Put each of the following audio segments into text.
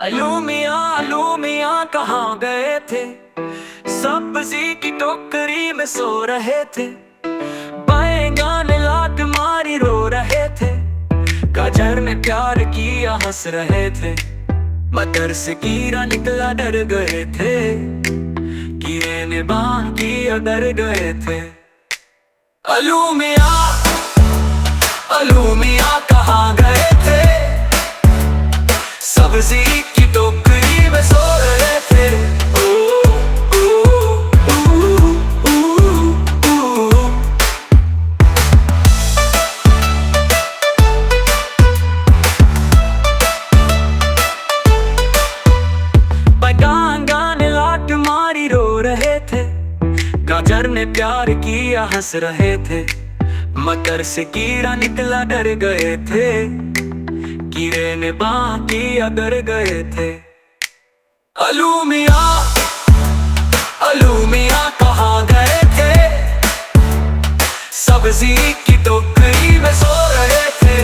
अलू मियाँ कहाँ गए थे? सब्जी की टोकरी में सो रहे थे। बैंगन लात मारी रो रहे थे। गाजर ने प्यार किया हंस रहे थे। मटर से कीड़ा निकला डर गए थे। कीड़े ने बांध किया डर गए थे। अलू मियाँ कहाँ गए थे? सब्जी की टोकरी में सो रहे थे। बैंगन ने लात मारी रो रहे थे। गाजर ने प्यार किया हंस रहे थे। मटर से कीड़ा निकला डर गए थे। कीड़े ने बांध किया डर गए थे। अलू मियाँ कहाँ गए थे? सब्जी की टोकरी में सो रहे थे।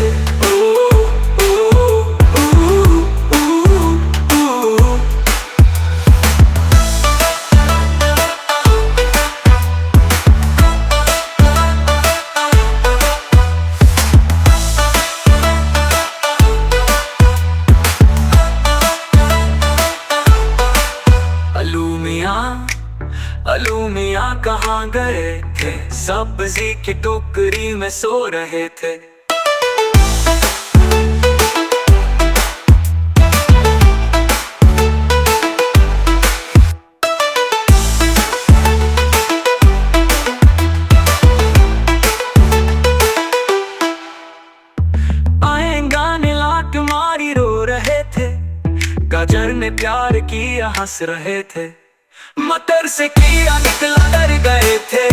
अलू मियाँ कहाँ गए थे? सब्जी की टोकरी में सो रहे थे। बैंगन ने लात मारी रो रहे थे। गाजर ने प्यार किया हंस रहे थे। मटर से कीड़ा निकला डर गए थे।